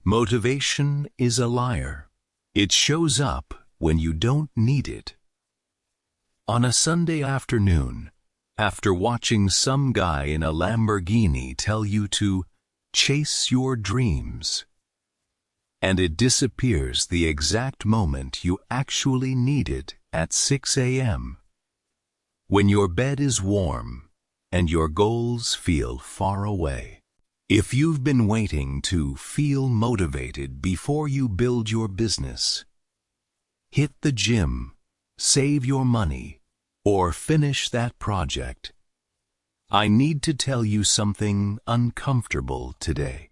Motivation is a liar. It shows up when you don't need it. On a Sunday afternoon, after watching some guy in a Lamborghini tell you to chase your dreams, and it disappears the exact moment you actually need it at 6 a.m., when your bed is warm and your goals feel far away. If you've been waiting to feel motivated before you build your business, hit the gym, save your money, or finish that project, I need to tell you something uncomfortable today.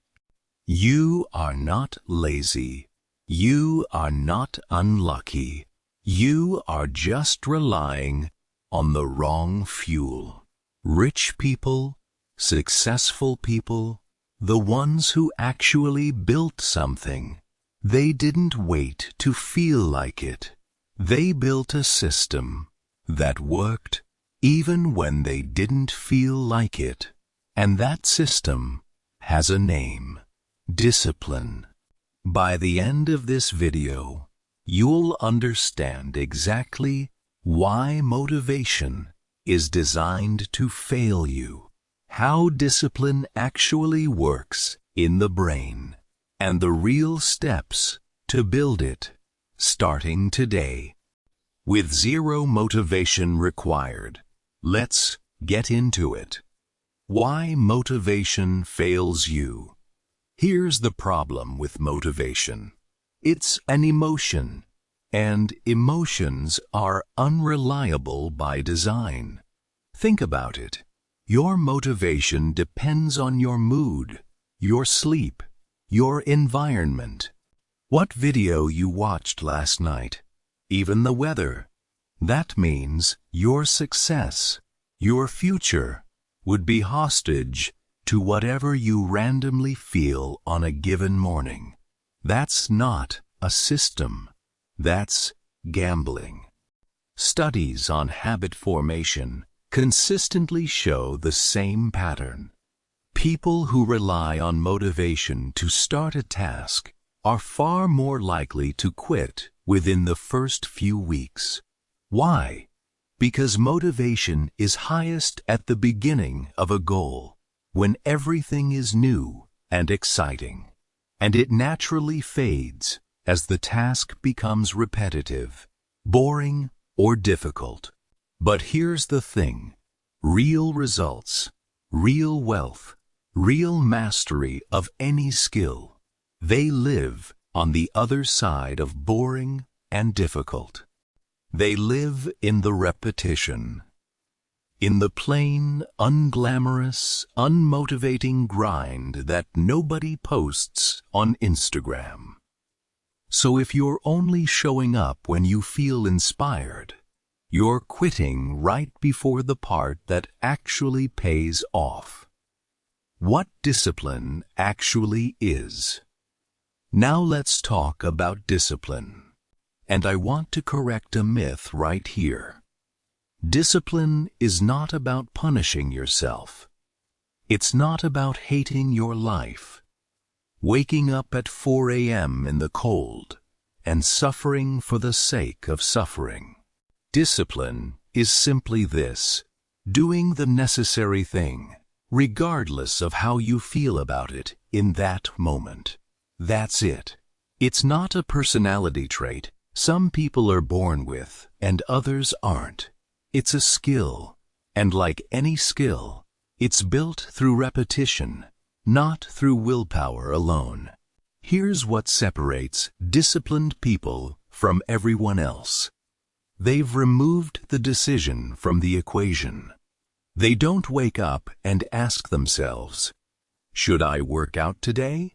You are not lazy. You are not unlucky. You are just relying on the wrong fuel. Rich people, successful people, the ones who actually built something, they didn't wait to feel like it. They built a system that worked even when they didn't feel like it. And that system has a name: discipline. By the end of this video, you'll understand exactly why motivation is designed to fail you, how discipline actually works in the brain, and the real steps to build it, starting today. With zero motivation required, let's get into it. Why motivation fails you. Here's the problem with motivation. It's an emotion, and emotions are unreliable by design. Think about it. Your motivation depends on your mood, your sleep, your environment, what video you watched last night, even the weather. That means your success, your future, would be hostage to whatever you randomly feel on a given morning. That's not a system. That's gambling. Studies on habit formation consistently show the same pattern. People who rely on motivation to start a task are far more likely to quit within the first few weeks. Why? Because motivation is highest at the beginning of a goal, when everything is new and exciting, and it naturally fades as the task becomes repetitive, boring, or difficult. But here's the thing: real results, real wealth, real mastery of any skill, they live on the other side of boring and difficult. They live in the repetition, in the plain, unglamorous, unmotivating grind that nobody posts on Instagram. So if you're only showing up when you feel inspired, you're quitting right before the part that actually pays off. What discipline actually is. Now let's talk about discipline. And I want to correct a myth right here. Discipline is not about punishing yourself. It's not about hating your life, waking up at 4 a.m. in the cold, and suffering for the sake of suffering. Discipline is simply this: doing the necessary thing, regardless of how you feel about it in that moment. That's it. It's not a personality trait some people are born with and others aren't. It's a skill, and like any skill, it's built through repetition, not through willpower alone. Here's what separates disciplined people from everyone else. They've removed the decision from the equation. They don't wake up and ask themselves, "Should I work out today?"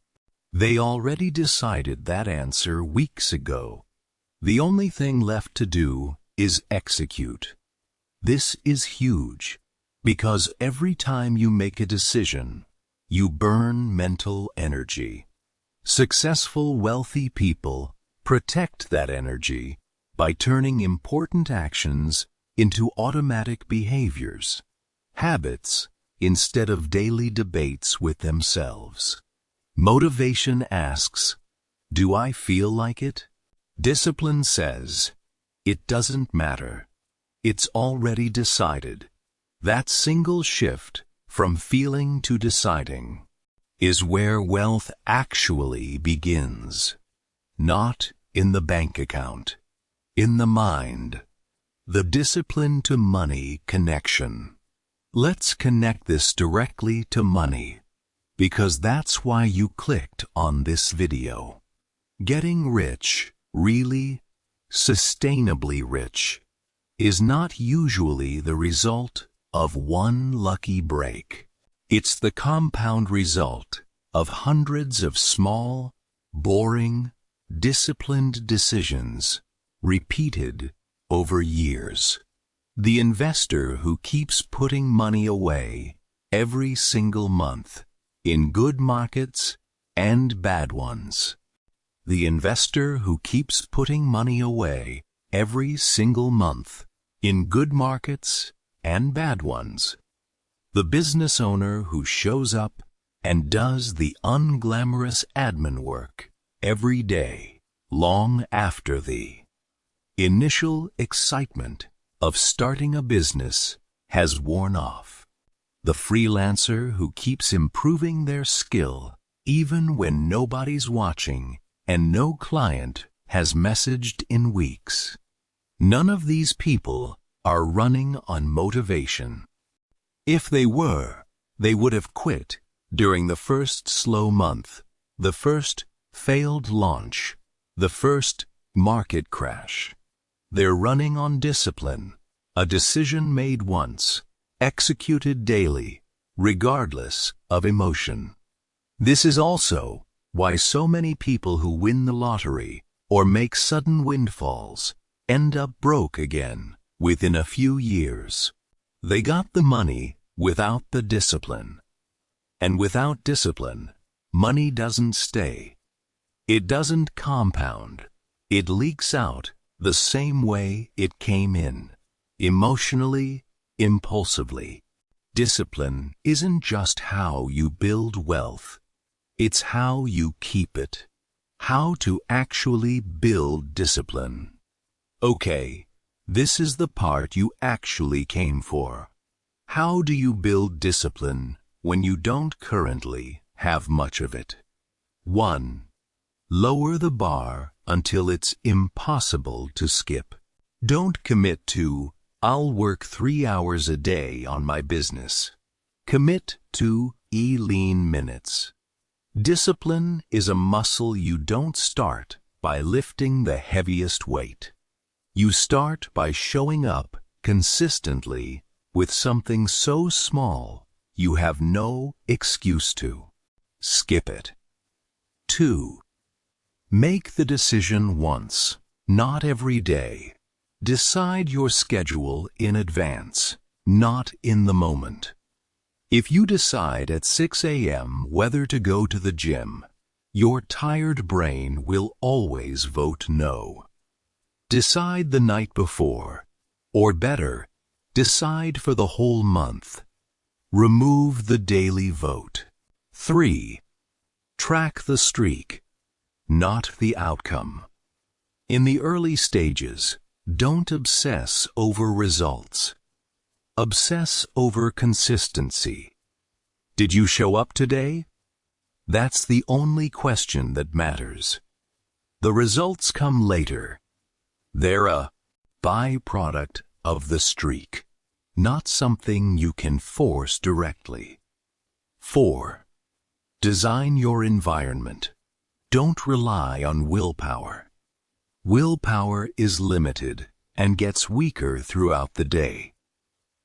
They already decided that answer weeks ago. The only thing left to do is execute. This is huge, because every time you make a decision, you burn mental energy. Successful, wealthy people protect that energy by turning important actions into automatic behaviors, habits, instead of daily debates with themselves. Motivation asks, do I feel like it? Discipline says, it doesn't matter. It's already decided. That single shift from feeling to deciding is where wealth actually begins. Not in the bank account, in the mind. The discipline to money connection. Let's connect this directly to money, because that's why you clicked on this video. Getting rich, really, sustainably rich, is not usually the result of one lucky break. It's the compound result of hundreds of small, boring, disciplined decisions repeated over years. The investor who keeps putting money away every single month in good markets and bad ones. The investor who keeps putting money away every single month in good markets and bad ones. The business owner who shows up and does the unglamorous admin work every day, long after the initial excitement of starting a business has worn off. The freelancer who keeps improving their skill even when nobody's watching and no client has messaged in weeks. None of these people are running on motivation. If they were, they would have quit during the first slow month, the first failed launch, the first market crash. They're running on discipline, a decision made once, executed daily, regardless of emotion. This is also why so many people who win the lottery or make sudden windfalls end up broke again within a few years. They got the money without the discipline. And without discipline, money doesn't stay. It doesn't compound. It leaks out the same way it came in, emotionally, impulsively. Discipline isn't just how you build wealth. It's how you keep it. How to actually build discipline. Okay, this is the part you actually came for. How do you build discipline when you don't currently have much of it? 1. Lower the bar until it's impossible to skip. Don't commit to, I'll work 3 hours a day on my business. Commit to lean minutes. Discipline is a muscle you don't start by lifting the heaviest weight. You start by showing up consistently with something so small you have no excuse to skip it. 2. Make the decision once, not every day. Decide your schedule in advance, not in the moment. If you decide at 6 a.m. whether to go to the gym, your tired brain will always vote no. Decide the night before, or better, decide for the whole month. Remove the daily vote. 3. Track the streak, not the outcome. In the early stages, don't obsess over results. Obsess over consistency. Did you show up today? That's the only question that matters. The results come later. They're a byproduct of the streak, not something you can force directly. 4. Design your environment. Don't rely on willpower. Willpower is limited and gets weaker throughout the day.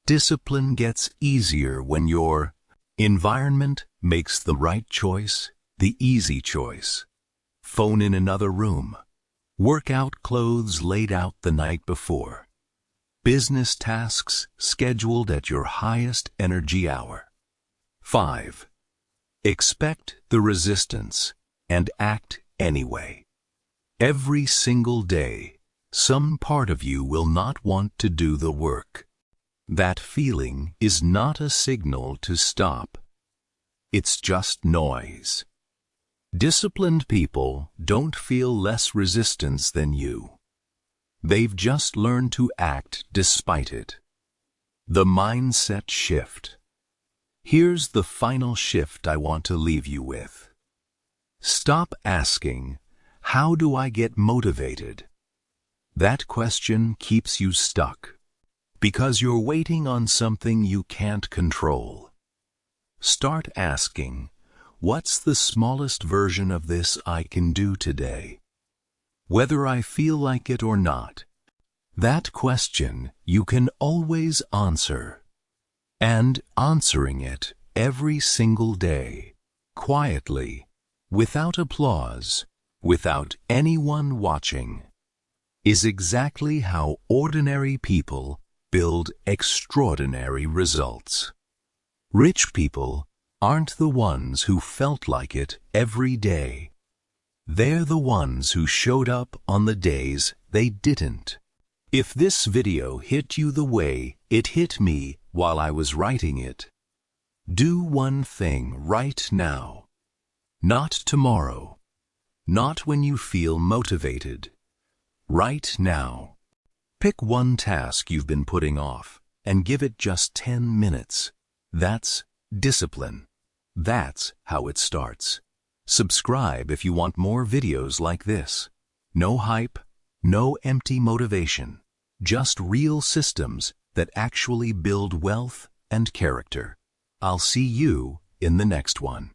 Discipline gets easier when your environment makes the right choice, the easy choice. Phone in another room. Workout clothes laid out the night before. Business tasks scheduled at your highest energy hour. 5. Expect the resistance and act anyway. Every single day, some part of you will not want to do the work. That feeling is not a signal to stop. It's just noise. Disciplined people don't feel less resistance than you. They've just learned to act despite it. The mindset shift. Here's the final shift I want to leave you with. Stop asking, "How do I get motivated?" That question keeps you stuck, because you're waiting on something you can't control. Start asking, "What's the smallest version of this I can do today?" Whether I feel like it or not. That question you can always answer. And answering it every single day, quietly, without applause, without anyone watching, is exactly how ordinary people build extraordinary results. Rich people aren't the ones who felt like it every day. They're the ones who showed up on the days they didn't. If this video hit you the way it hit me while I was writing it, do one thing right now. Not tomorrow. Not when you feel motivated. Right now. Pick one task you've been putting off and give it just 10 minutes. That's discipline. That's how it starts. Subscribe if you want more videos like this. No hype, no empty motivation. Just real systems that actually build wealth and character. I'll see you in the next one.